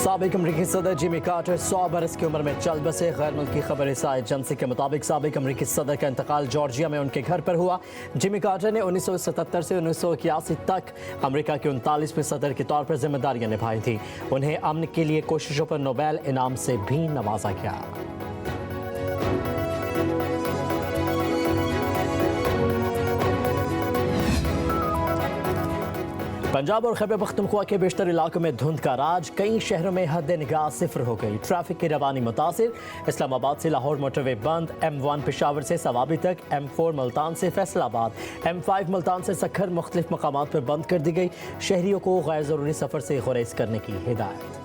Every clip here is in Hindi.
साबिक अमरीकी सदर जिमी कार्टर 100 बरस की उम्र में चल बसे। गैर मुल्की खबर रसाई एजेंसी के मुताबिक साबिक अमरीकी सदर का इंतकाल जॉर्जिया में उनके घर पर हुआ। जिमी कार्टर ने 1977 से 1981 तक अमरीका के 39वें सदर के तौर पर जिम्मेदारियां निभाई थी। उन्हें अमन के लिए कोशिशों पर नोबेल इनाम से भी नवाजा गया। पंजाब और खैबर पख्तूनख्वा के बेशतर इलाकों में धुंध का राज। कई शहरों में हद निगाह सिफर हो गई। ट्रैफिक की रवानी मुतासिर। इस्लामाबाद से लाहौर मोटरवे बंद। M1 पेशावर से सवाबी तक, M4 मुल्तान से फैसलाबाद, M5 मुल्तान से सखर मुख्तलिफ मकामात पर बंद कर दी गई। शहरियों को गैर ज़रूरी सफ़र से गुरेज करने की हिदायत।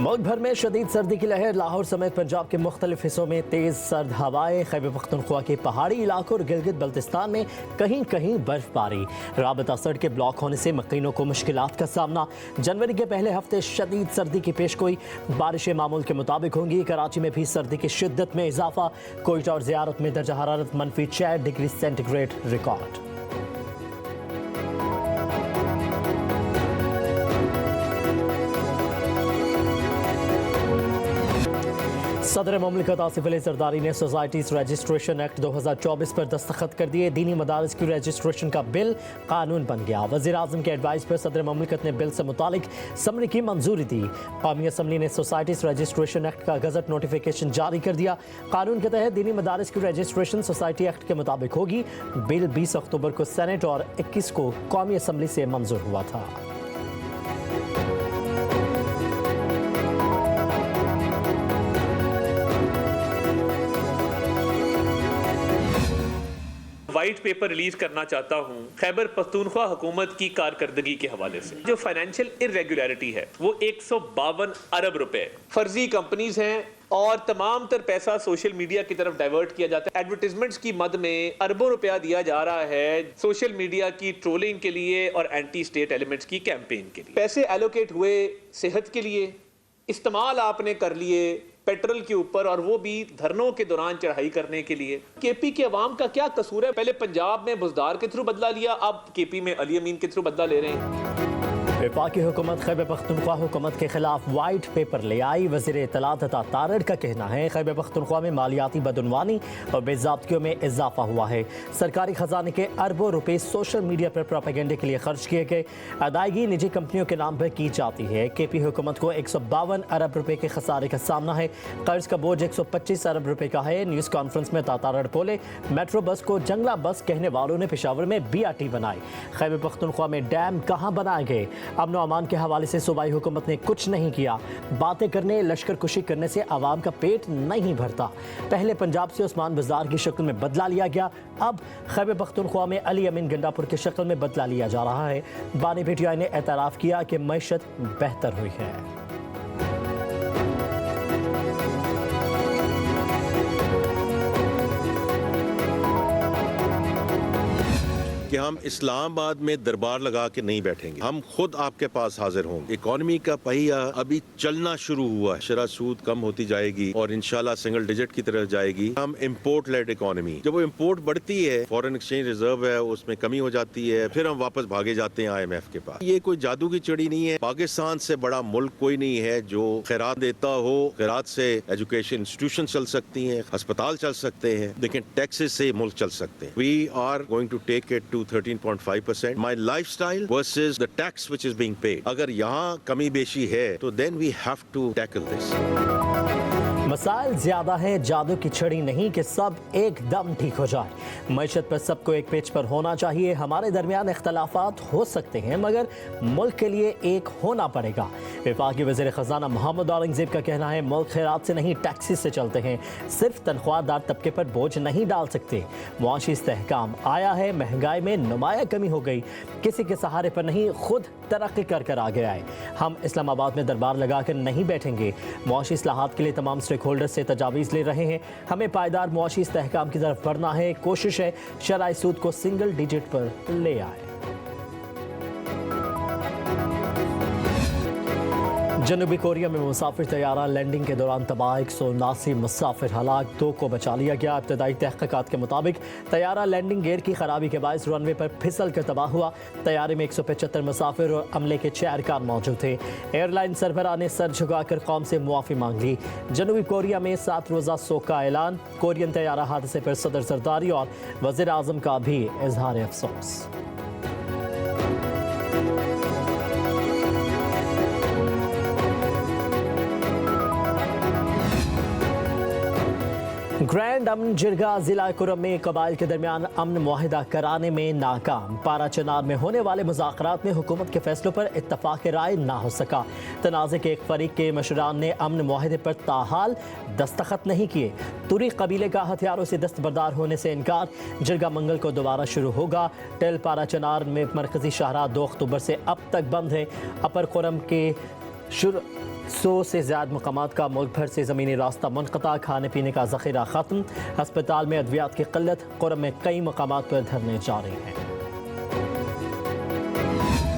मुल्क भर में शदीद सर्दी की लहर। लाहौर समेत पंजाब के मुख्तलिफ हिस्सों में तेज़ सर्द हवाएं। खैबर पख्तूनख्वा के पहाड़ी इलाकों और गिलगित बल्तिस्तान में कहीं कहीं बर्फबारी। राबता सड़कें ब्लॉक होने से मकीनों को मुश्किलात का सामना। जनवरी के पहले हफ्ते शदीद सर्दी की पेशगोई। बारिशें मामूल के मुताबिक होंगी। कराची में भी सर्दी की शिद्दत में इजाफा। कोयटा और ज़ियारत में दर्जा हरारत -4 डिग्री सेंटीग्रेड रिकॉर्ड। सदर मुमलिकत आसिफ अली जरदारी ने सोसाइटीज़ रजिस्ट्रेशन एक्ट 2024 पर दस्तखत कर दिए। दीनी मदारिस की रजिस्ट्रेशन का बिल कानून बन गया। वज़ीर आज़म के एडवाइस पर सदर मुमलिकत ने बिल से मुतालिक समरी की मंजूरी दी। कौमी असम्बली ने सोसाइटीज़ रजिस्ट्रेशन एक्ट का गज़ट नोटिफिकेशन जारी कर दिया। कानून के तहत दीनी मदारिस की रजिस्ट्रेशन सोसाइटी एक्ट के मुताबिक होगी। बिल 20 अक्टूबर को सेनेट और 21 को कौमी असम्बली से मंजूर हुआ था। वाइट पेपर रिलीज करना चाहता हूं खैबर पख्तूनख्वा हुकूमत की कारकर्दगी के हवाले से। जो फाइनेंशियल इरेगुलरिटी है वो 152 अरब रुपए फर्जी कंपनीज हैं और तमाम तर पैसा सोशल मीडिया की तरफ डाइवर्ट किया जाता है। एडवर्टाइजमेंट्स की मद में अरबों रुपया दिया जा रहा है सोशल मीडिया की ट्रोलिंग के लिए और एंटी स्टेट एलिमेंट्स की कैंपेन के लिए। पैसे एलोकेट हुए सेहत के लिए, इस्तेमाल आपने कर लिए पेट्रोल के ऊपर और वो भी धरनों के दौरान चढ़ाई करने के लिए। केपी के अवाम का क्या कसूर है? पहले पंजाब में बुजदार के थ्रू बदला लिया, अब केपी में अली अमीन के थ्रू बदला ले रहे हैं। वफाकी हुकूमत खैबर पख्तूनख्वा हुकूमत के खिलाफ वाइट पेपर ले आई। वज़ीर इत्तलात अता तारड़ का कहना है खैबर पख्तूनख्वा में मालियाती बदउनवानी और बेज़ाब्तियों में इजाफा हुआ है। सरकारी खजाने के अरबों रुपए सोशल मीडिया पर प्रोपेगेंडे के लिए खर्च किए गए। अदायगी निजी कंपनियों के नाम पर की जाती है। केपी हुकूमत को 152 अरब रुपए के खसारे का सामना है। कर्ज का बोझ 125 अरब रुपए का है। न्यूज़ कॉन्फ्रेंस में अता तारड़ बोले मेट्रो बस को जंगला बस कहने वालों ने पेशावर में BRT बनाई। खैबर पख्तूनख्वा में डैम कहाँ बनाए गए? अमन अमान के हवाले से सूबाई हुकूमत ने कुछ नहीं किया। बातें करने, लश्कर कुशी करने से आवाम का पेट नहीं भरता। पहले पंजाब से उस्मान बाजार की शक्ल में बदला लिया गया, अब खैबर पख्तूनख्वा में अली अमीन गंडापुर की शक्ल में बदला लिया जा रहा है। बानी PTI ने एतराफ़ किया कि मईशत बेहतर हुई है। कि हम इस्लामाबाद में दरबार लगा के नहीं बैठेंगे, हम खुद आपके पास हाजिर होंगे। इकोनॉमी का पहिया अभी चलना शुरू हुआ है। शरह सूद कम होती जाएगी और इंशाल्लाह सिंगल डिजिट की तरफ जाएगी। हम इंपोर्ट लेड इकोनॉमी, जब वो इंपोर्ट बढ़ती है फॉरेन एक्सचेंज रिजर्व है उसमें कमी हो जाती है, फिर हम वापस भागे जाते हैं IMF के पास। ये कोई जादू की चिड़ी नहीं है। पाकिस्तान से बड़ा मुल्क कोई नहीं है जो खैरात देता हो। खैरात से एजुकेशन इंस्टीट्यूशन चल सकती हैं, अस्पताल चल सकते हैं, लेकिन टैक्सेस से मुल्क चल सकते हैं। We are going to take it to 13.5%. My lifestyle versus the tax which is being paid. अगर यहाँ कमी बेशी है तो then we have to tackle this. मसाइल ज्यादा हैं, जादू की छड़ी नहीं कि सब एकदम ठीक हो जाए। मईशत पर सबको एक पेज पर होना चाहिए। हमारे दरमियान इख्तलाफात हो सकते हैं मगर मुल्क के लिए एक होना पड़ेगा। वफाकी वज़ीर ख़ज़ाना मोहम्मद औरंगज़ेब का कहना है मुल्क खैरात से नहीं टैक्सी से चलते हैं। सिर्फ तनख्वाहदार तबके पर बोझ नहीं डाल सकते। मुआशी इस्तेहकाम आया है, महंगाई में नुमाया कमी हो गई। किसी के सहारे पर नहीं, खुद तरक्की कर कर आगे आए। हम इस्लामाबाद में दरबार लगा कर नहीं बैठेंगे। मुआशी इस्लाहात के लिए तमाम स्टेक होल्डर से तजावीज़ ले रहे हैं। हमें पायदार मुआशी इस्तेहकाम की तरफ बढ़ना है। कोशिश है शरई सूद को सिंगल डिजिट पर ले आए। जनूबी कोरिया में मुसाफिर तैयारा लैंडिंग के दौरान तबाह, 179 मुसाफिर हलाक, 2 को बचा लिया गया। इब्तदाई तहकीकात के मुताबिक तैयारा लैंडिंग गियर की खराबी के बायस रनवे पर फिसल कर तबाह हुआ। तैयारे में 175 मुसाफिर और अमले के 6 अरकान मौजूद थे। एयरलाइन सरबराह ने सर झुकाकर कौम से मुआफ़ी मांग ली। जनूबी कोरिया में 7 रोज़ा सोग का ऐलान। कोरियन तैयारा हादसे पर सदर जरदारी और वज़ीर आज़म का भी इजहार अफसोस। ग्रैंड अमन जिरगा जिला कुरम में कबाइल के दरमियान अमन मुआहिदा कराने में नाकाम। पारा चनार में होने वाले मुज़ाकरात में हुकूमत के फैसलों पर इत्तफाक राय ना हो सका। तनाज़े के एक फरीक के मशरान ने अमन मुआहिदे पर ताहाल दस्तखत नहीं किए। तुरी कबीले का हथियारों से दस्तबरदार होने से इनकार। जिरगा मंगल को दोबारा शुरू होगा। टेल पारा चनार में मरकजी शाहराह 2 अक्टूबर से अब तक बंद है। अपर कुरम के 100 से ज़्यादा मकामात का मुल्क भर से ज़मीनी रास्ता मुनक़ता। खाने पीने का ज़ख़ीरा ख़त्म। हस्पताल में अद्वियात की क़िल्लत। कुरम में कई मकामात पर धरने जारी हैं।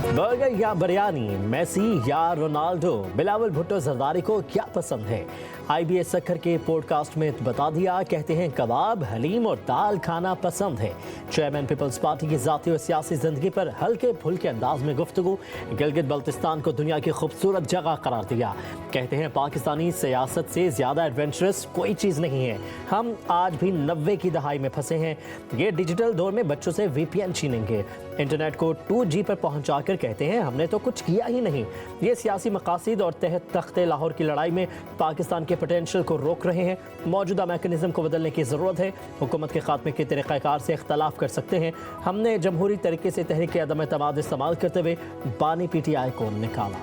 बर्गर या बिरयानी, मेसी या रोनाल्डो, बिलावल भुट्टो जरदारी को क्या पसंद है? IBS सक्खर के पॉडकास्ट में बता दिया। कहते हैं कबाब, हलीम और दाल खाना पसंद है। चेयरमैन पीपल्स पार्टी की ज़ाती और सियासी ज़िंदगी पर हल्के फुल्के अंदाज में गुफ्तगू। गिलगित बल्तिस्तान को दुनिया की खूबसूरत जगह करार दिया। कहते हैं पाकिस्तानी सियासत से ज़्यादा एडवेंचरस कोई चीज़ नहीं है। हम आज भी 90 की दहाई में फंसे हैं। ये डिजिटल दौर में बच्चों से VPN छीनेंगे। इंटरनेट को 2G पर पहुँचाकर कहते हैं हमने तो कुछ किया ही नहीं। ये सियासी मकासद और तहत तख्ते लाहौर की लड़ाई में पाकिस्तान के पोटेंशियल को रोक रहे हैं। मौजूदा मैकेनिज्म को बदलने की ज़रूरत है। हुकूमत के खात्मे के तरीक़ाकार से इख्तलाफ कर सकते हैं। हमने जमहूरी तरीके से तहरीक अदम एतमाद इस्तेमाल करते हुए बानी PTI को निकाला।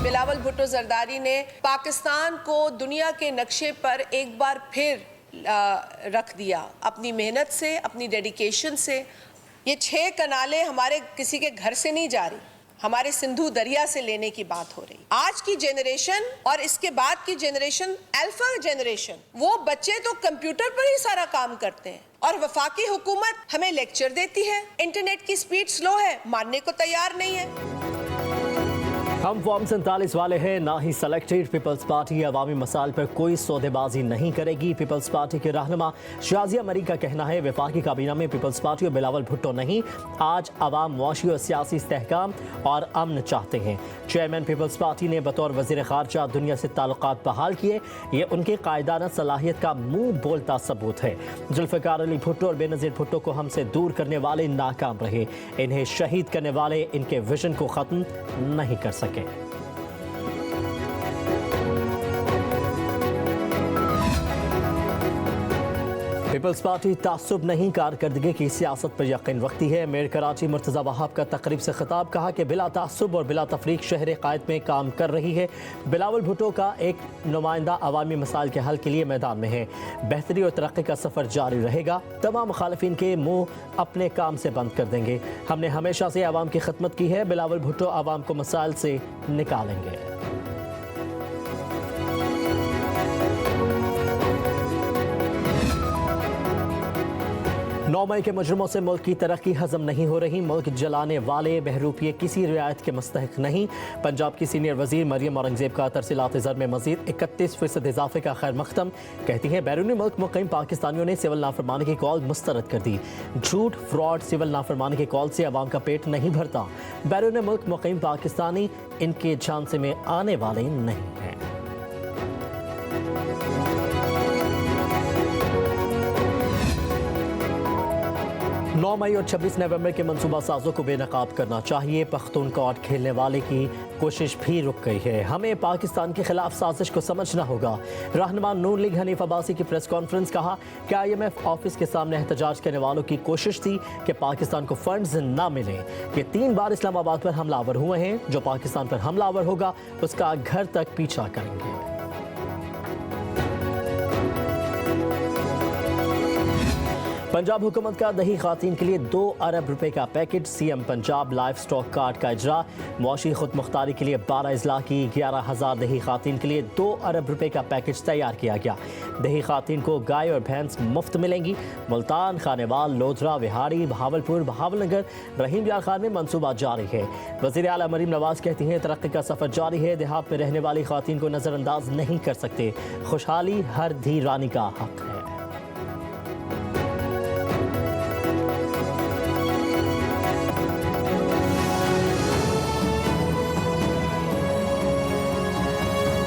बिलावल भुट्टो जरदारी ने पाकिस्तान को दुनिया के नक्शे पर एक बार फिर रख दिया। अपनी मेहनत से, अपनी डेडिकेशन से। ये 6 कनालें हमारे किसी के घर से नहीं जा रही, हमारे सिंधु दरिया से लेने की बात हो रही। आज की जेनरेशन और इसके बाद की जेनरेशन, अल्फा जेनरेशन, वो बच्चे तो कंप्यूटर पर ही सारा काम करते हैं और वफाकी हुकूमत हमें लेक्चर देती है। इंटरनेट की स्पीड स्लो है, मानने को तैयार नहीं है। हम फॉर्म 47 वाले हैं, ना ही सेलेक्टेड। पीपल्स पार्टी अवामी मसाइल पर कोई सौदेबाजी नहीं करेगी। पीपल्स पार्टी के रहनुमा शाजिया मरी का कहना है वफाकी काबीना में पीपल्स पार्टी और बिलावल भुट्टो नहीं। आज अवाम मुआशी और सियासी इस्तेहकाम और अमन चाहते हैं। चेयरमैन पीपल्स पार्टी ने बतौर वज़ीर ख़ारजा दुनिया से ताल्लुकात बहाल किए। ये उनके कायदाना सलाहियत का मुंह बोलता सबूत है। जुल्फ़िकार अली भुट्टो और बेनज़ीर भुट्टो को हमसे दूर करने वाले नाकाम रहे। इन्हें शहीद करने वाले इनके विजन को ख़त्म नहीं कर सके। पीपल्स पार्टी तासुब नहीं, कारकर्दगी की सियासत पर यकीन रखती है। मेयर कराची मुर्तज़ा वहाब का तकरीब से खिताब। कहा कि बिला तासुब और बिला तफरीक शहर कायद में काम कर रही है। बिलावल भुट्टो का एक नुमाइंदा अवामी मसाइल के हल के लिए मैदान में है। बेहतरी और तरक्की का सफ़र जारी रहेगा। तमाम मुखालिफिन के मुँह अपने काम से बंद कर देंगे। हमने हमेशा से अवाम की खिदमत की है। बिलावल भुट्टो अवाम को मसाइल से निकालेंगे। 9 मई के मुजरमों से मुल्क की तरक्की हजम नहीं हो रही। मुल्क जलाने वाले बहरूपिये किसी रियायत के मुस्तहिक नहीं। पंजाब की सीनियर वजीर मरियम औरंगजेब का तरसीलात ज़र में मजीद 31% इजाफे का खैर मकदम। कहती हैं बैरूनी मुल्क मुक़ीम पाकिस्तानियों ने सिविल नाफरमानी की कॉल मुस्तरद कर दी। झूठ, फ्रॉड, सिविल नाफरमानी की कॉल से अवाम का पेट नहीं भरता। बैरूनी मुल्क मुक़ीम पाकिस्तानी इनके झांसे में आने वाले नहीं हैं। 9 मई और 26 नवंबर के मंसूबा साजों को बेनकाब करना चाहिए। पख्तूनख्वा खेलने वाले की कोशिश भी रुक गई है। हमें पाकिस्तान के खिलाफ साजिश को समझना होगा। रहनुमा नून लीग हनीफ अब्बासी की प्रेस कॉन्फ्रेंस। कहा कि IMF ऑफिस के सामने एहतजाज करने वालों की कोशिश थी कि पाकिस्तान को फंड्स ना मिले। ये 3 बार इस्लामाबाद पर हमलावर हुए हैं। जो पाकिस्तान पर हमलावर होगा उसका घर तक पीछा करेंगे। पंजाब हुकूमत का दही खातीन के लिए 2 अरब रुपए का package. CM Punjab life stock card का इजरा। मुआशी खुद मुख्तारी के लिए 12 अजला की 11,000 दही खातीन के लिए 2 अरब रुपए का पैकेज तैयार किया गया। दही खातीन को गाय और भैंस मुफ्त मिलेंगी। मुल्तान, खानेवाल, लोधरा, विहाड़ी, बहावलपुर, बहावलनगर, रहीम यार खान में मनसूबा जारी है। वज़ीर आला मरीम नवाज कहती हैं तरक्की का सफर जारी है। देहात में रहने वाली खातीन को नजरअंदाज नहीं कर सकते। खुशहाली हर धी रानी का हक है।